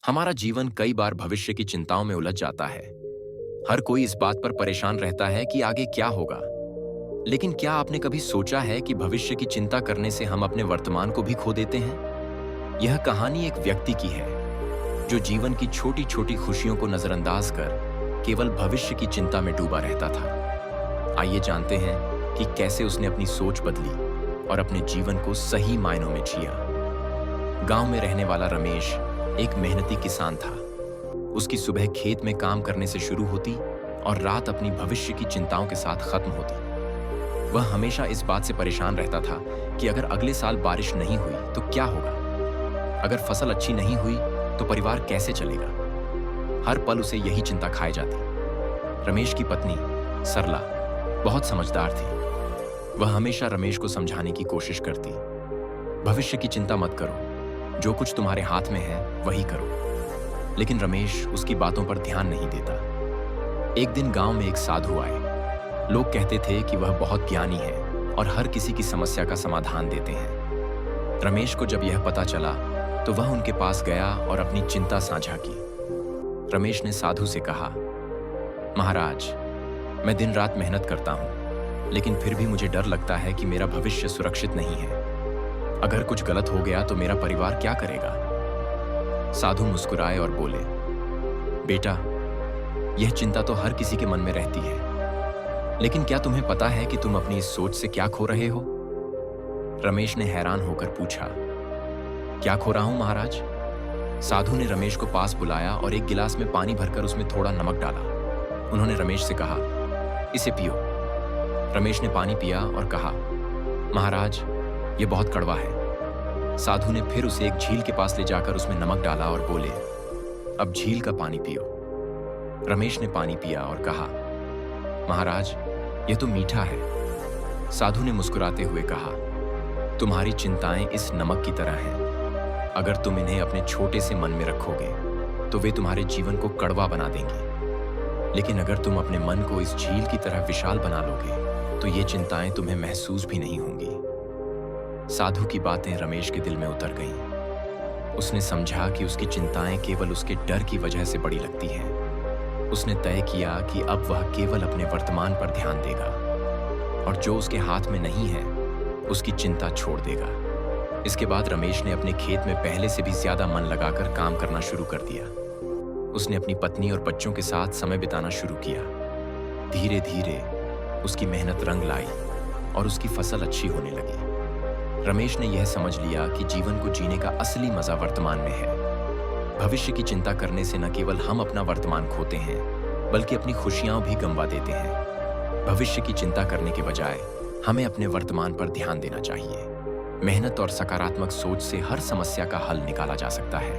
हमारा जीवन कई बार भविष्य की चिंताओं में उलझ जाता है। हर कोई इस बात पर परेशान रहता है कि आगे क्या होगा। लेकिन क्या आपने कभी सोचा है कि भविष्य की चिंता करने से हम अपने वर्तमान को भी खो देते हैं? यह कहानी एक व्यक्ति की है जो जीवन की छोटी छोटी खुशियों को नजरअंदाज कर केवल भविष्य की चिंता में डूबा रहता था। आइए जानते हैं कि कैसे उसने अपनी सोच बदली और अपने जीवन को सही मायनों में जिया। गांव में रहने वाला रमेश एक मेहनती किसान था। उसकी सुबह खेत में काम करने से शुरू होती और रात अपनी भविष्य की चिंताओं के साथ खत्म होती। वह हमेशा इस बात से परेशान रहता था कि अगर अगले साल बारिश नहीं हुई तो क्या होगा, अगर फसल अच्छी नहीं हुई तो परिवार कैसे चलेगा। हर पल उसे यही चिंता खाए जाती। रमेश की पत्नी सरला बहुत समझदार थी। वह हमेशा रमेश को समझाने की कोशिश करती। भविष्य की चिंता मत करो, जो कुछ तुम्हारे हाथ में है वही करो। लेकिन रमेश उसकी बातों पर ध्यान नहीं देता। एक दिन गांव में एक साधु आए। लोग कहते थे कि वह बहुत ज्ञानी है और हर किसी की समस्या का समाधान देते हैं। रमेश को जब यह पता चला तो वह उनके पास गया और अपनी चिंता साझा की। रमेश ने साधु से कहा, महाराज, मैं दिन रात मेहनत करता हूं, लेकिन फिर भी मुझे डर लगता है कि मेरा भविष्य सुरक्षित नहीं है। अगर कुछ गलत हो गया तो मेरा परिवार क्या करेगा। साधु मुस्कुराए और बोले, बेटा, यह चिंता तो हर किसी के मन में रहती है, लेकिन क्या तुम्हें पता है कि तुम अपनी इस सोच से क्या खो रहे हो? रमेश ने हैरान होकर पूछा, क्या खो रहा हूं महाराज? साधु ने रमेश को पास बुलाया और एक गिलास में पानी भरकर उसमें थोड़ा नमक डाला। उन्होंने रमेश से कहा, इसे पियो। रमेश ने पानी पिया और कहा, महाराज, यह बहुत कड़वा है। साधु ने फिर उसे एक झील के पास ले जाकर उसमें नमक डाला और बोले, अब झील का पानी पियो। रमेश ने पानी पिया और कहा, महाराज, यह तो मीठा है। साधु ने मुस्कुराते हुए कहा, तुम्हारी चिंताएं इस नमक की तरह हैं। अगर तुम इन्हें अपने छोटे से मन में रखोगे तो वे तुम्हारे जीवन को कड़वा बना देंगी, लेकिन अगर तुम अपने मन को इस झील की तरह विशाल बना लोगे तो ये चिंताएं तुम्हें महसूस भी नहीं होंगी। साधु की बातें रमेश के दिल में उतर गईं। उसने समझा कि उसकी चिंताएं केवल उसके डर की वजह से बड़ी लगती हैं। उसने तय किया कि अब वह केवल अपने वर्तमान पर ध्यान देगा और जो उसके हाथ में नहीं है उसकी चिंता छोड़ देगा। इसके बाद रमेश ने अपने खेत में पहले से भी ज्यादा मन लगाकर काम करना शुरू कर दिया। उसने अपनी पत्नी और बच्चों के साथ समय बिताना शुरू किया। धीरे धीरे उसकी मेहनत रंग लाई और उसकी फसल अच्छी होने लगी। रमेश ने यह समझ लिया कि जीवन को जीने का असली मजा वर्तमान में है। भविष्य की चिंता करने से न केवल हम अपना वर्तमान खोते हैं, बल्कि अपनी खुशियां भी गंवा देते हैं। भविष्य की चिंता करने के बजाय हमें अपने वर्तमान पर ध्यान देना चाहिए। मेहनत और सकारात्मक सोच से हर समस्या का हल निकाला जा सकता है।